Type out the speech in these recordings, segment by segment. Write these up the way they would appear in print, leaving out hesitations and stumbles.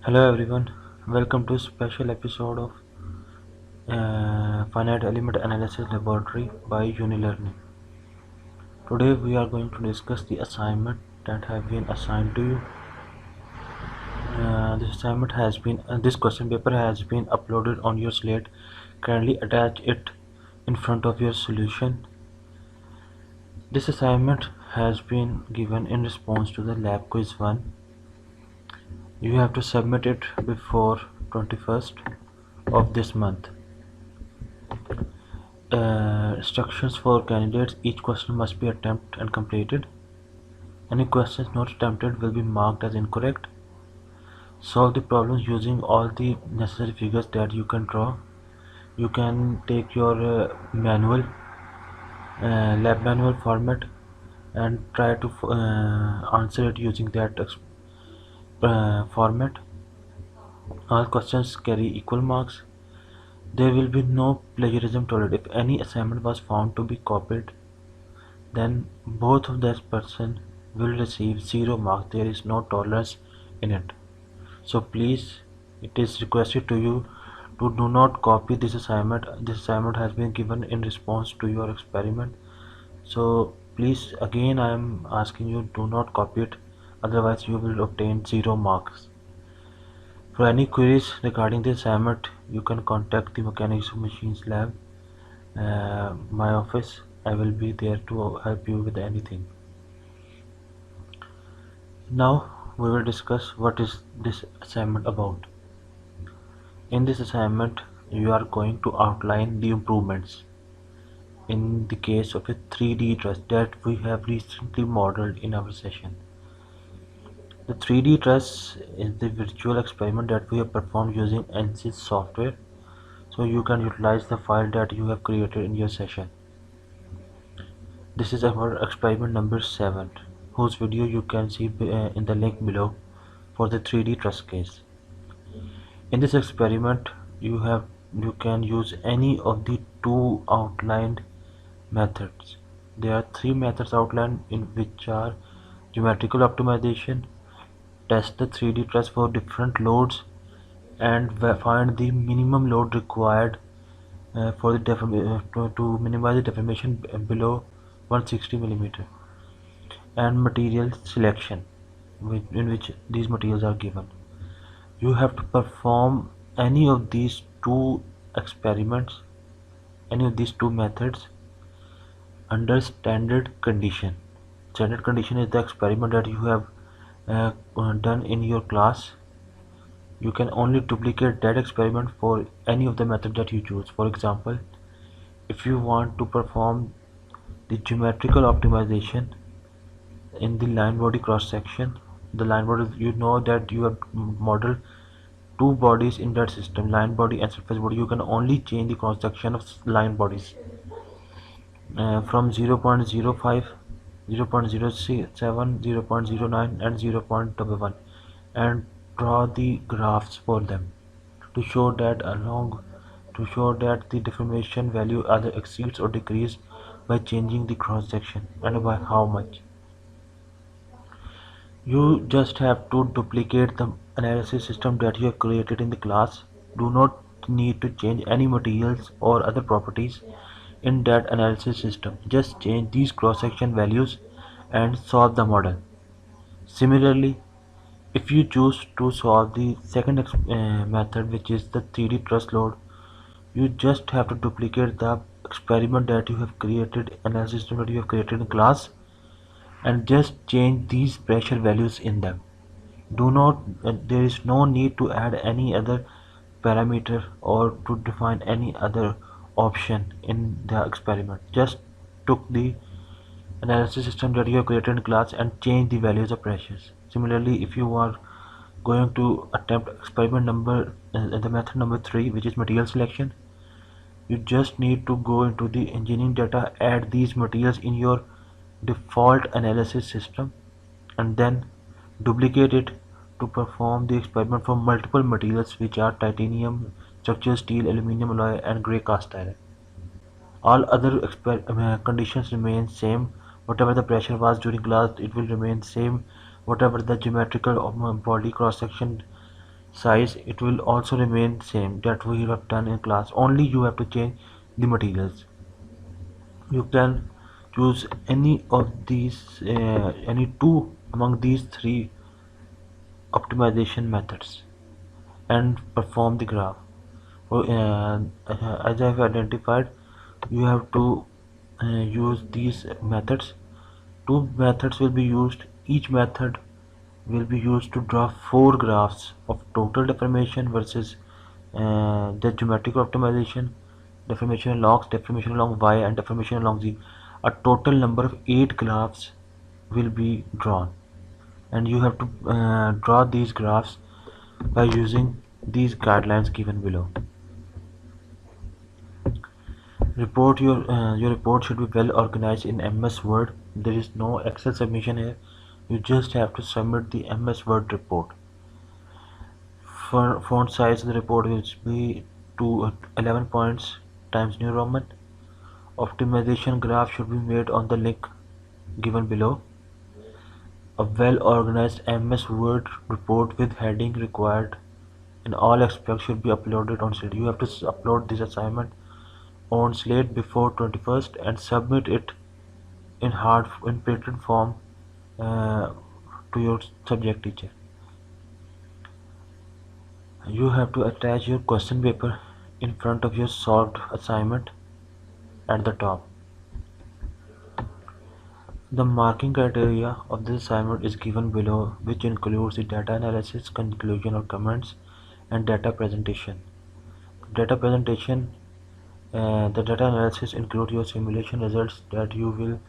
Hello everyone, welcome to a special episode of Finite Element Analysis Laboratory by Unilearning. Today we are going to discuss the assignment that have been assigned to you. This question paper has been uploaded on your slate. Kindly attach it in front of your solution. This assignment has been given in response to the lab quiz 1. You have to submit it before 21st of this month. Instructions for candidates: each question must be attempted and completed. Any questions not attempted will be marked as incorrect. Solve the problems using all the necessary figures that you can draw. You can take your lab manual format and try to answer it using that format. All questions carry equal marks. There will be no plagiarism tolerated. If any assignment was found to be copied, then both of that person will receive 0 marks. There is no tolerance in it. So please, it is requested to you to do not copy this assignment. This assignment has been given in response to your experiment. So please, again I am asking you, do not copy it, otherwise you will obtain 0 marks. For any queries regarding this assignment, you can contact the Mechanics of Machines lab, my office. I will be there to help you with anything. Now we will discuss what is this assignment about. In this assignment, you are going to outline the improvements in the case of a 3D truss that we have recently modeled in our session. The 3D truss is the virtual experiment that we have performed using ANSYS software, so you can utilize the file that you have created in your session. This is our experiment number 7, whose video you can see in the link below for the 3D truss case. In this experiment, you can use any of the 2 outlined methods. There are 3 methods outlined, in which are geometrical optimization, test the 3D truss for different loads, and find the minimum load required for the to minimize the deformation below 160 mm, and material selection, in which these materials are given. You have to perform any of these 2 experiments, any of these 2 methods under standard condition. Standard condition is the experiment that you have done in your class. You can only duplicate that experiment for any of the method that you choose. For example, if you want to perform the geometrical optimization in the line body cross section, the line body, you know that you have modeled 2 bodies in that system, line body and surface body. You can only change the cross section of line bodies from 0.05, 0.07, 0.09 and 0.11, and draw the graphs for them to show that the deformation value either exceeds or decreases by changing the cross section, and by how much. You just have to duplicate the analysis system that you have created in the class. Do not need to change any materials or other properties in that analysis system. Just change these cross-section values and solve the model. Similarly, if you choose to solve the second method, which is the 3D truss load, you just have to duplicate the experiment that you have created, analysis system that you have created in class, and just change these pressure values in them. There is no need to add any other parameter or to define any other option in the experiment. Just took the analysis system that you have created in class and change the values of pressures. Similarly, if you are going to attempt experiment the method number 3, which is material selection, you just need to go into the engineering data, add these materials in your default analysis system, and then duplicate it to perform the experiment for multiple materials, which are titanium, structural steel, aluminum alloy and grey cast iron. All other conditions remain same. Whatever the pressure was during class, it will remain same. Whatever the geometrical body cross section size, it will also remain same that we have done in class, only you have to change the materials. You can choose any of these any two among these three optimization methods and perform the graph. As I have identified, you have to use these methods. Two methods will be used. Each method will be used to draw four graphs of total deformation versus the geometric optimization, deformation along X, deformation along Y, and deformation along Z. A total number of 8 graphs will be drawn, and you have to draw these graphs by using these guidelines given below. Your report should be well organized in MS Word. There is no Excel submission here. You just have to submit the MS Word report. For font size, the report will be to 11 points times New Roman. Optimization graph should be made on the link given below. A well-organized MS Word report with heading required in all aspects should be uploaded on Slate. You have to upload this assignment on Slate before 21st and submit it in printed form uh, to your subject teacher. You have to attach your question paper in front of your solved assignment at the top. The marking criteria of this assignment is given below, which includes the data analysis, conclusion or comments, and data presentation. Data presentation, the data analysis includes your simulation results that you will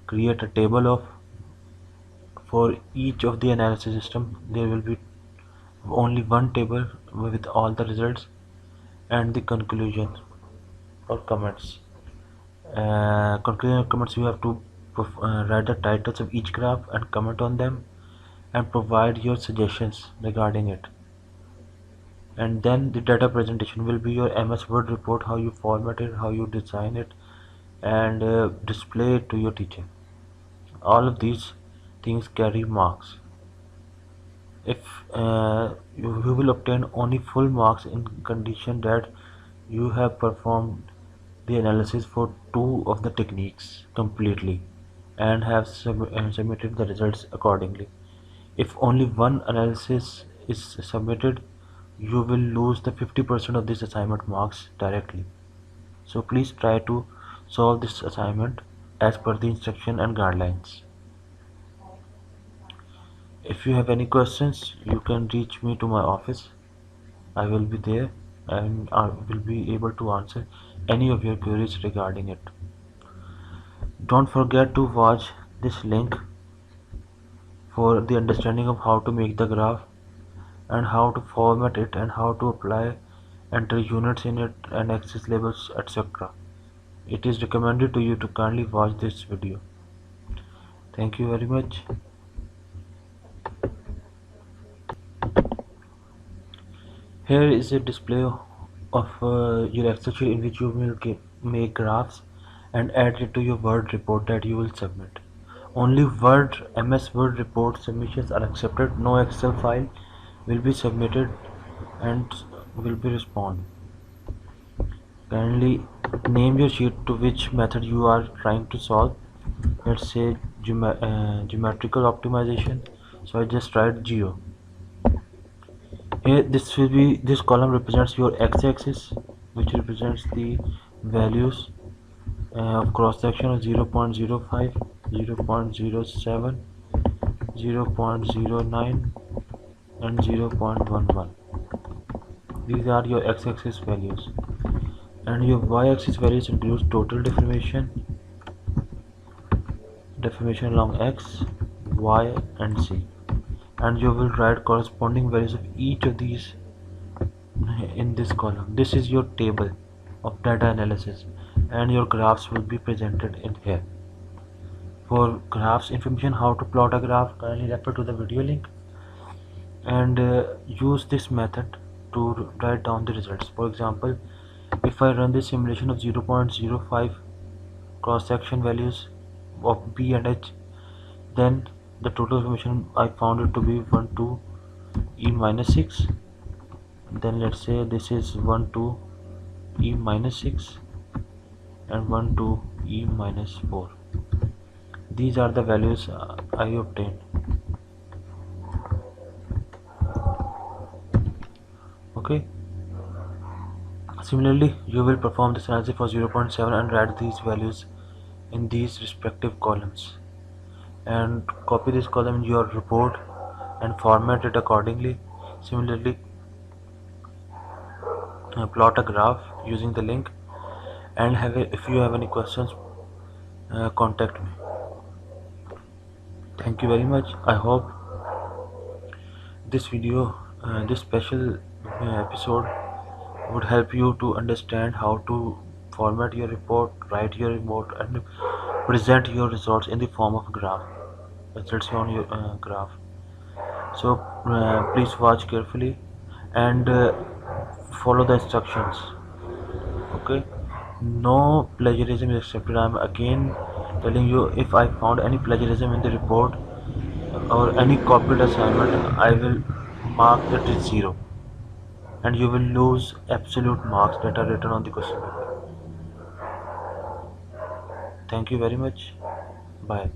create a table of. For each of the analysis system, there will be only one table with all the results, and the conclusion or comments. Conclusion or comments, you have to write the titles of each graph and comment on them and provide your suggestions regarding it. And then the data presentation will be your MS Word report, how you format it, how you design it, and display it to your teacher. All of these things carry marks. If you will obtain only full marks in condition that you have performed the analysis for two of the techniques completely and have submitted the results accordingly. If only one analysis is submitted, you will lose the 50% of this assignment marks directly. So please try to solve this assignment as per the instruction and guidelines. If you have any questions, you can reach me to my office. I will be there and I will be able to answer any of your queries regarding it. Don't forget to watch this link for the understanding of how to make the graph and how to format it and how to apply, enter units in it and axis labels, etc. It is recommended to you to kindly watch this video. Thank you very much. Here is a display of your Excel sheet in which you will make graphs and add it to your Word report that you will submit. Only MS Word report submissions are accepted. No Excel file will be submitted and will be responded. Kindly name your sheet to which method you are trying to solve. Let's say geometrical optimization. So I just write geo. Here this column represents your x-axis, which represents the values of cross section of 0.05, 0.07, 0.09 and 0.11. These are your x-axis values, and your y-axis values include total deformation along x, y and z, and you will write corresponding values of each of these in this column. This is your table of data analysis and your graphs will be presented in here. For graphs information, how to plot a graph, kindly refer to the video link and use this method to write down the results. For example, if I run this simulation of 0.05 cross section values of B and H, then the total information I found it to be 1 to E minus 6, Then let's say this is 1 to e minus 6 and 1 to e minus 4. These are the values I obtained. Okay. Similarly, you will perform this analysis for 0.7 and write these values in these respective columns, and copy this column in your report and format it accordingly. Similarly, plot a graph using the link, and if you have any questions, contact me. Thank you very much. I hope this video, this special episode would help you to understand how to format your report, write your report, and present your results in the form of graph. Results on your graph. So please watch carefully and follow the instructions. Okay. No plagiarism is accepted. I'm again telling you, if I found any plagiarism in the report or any copied assignment, I will mark it as 0, and you will lose absolute marks that are written on the question paper. Thank you very much. Bye.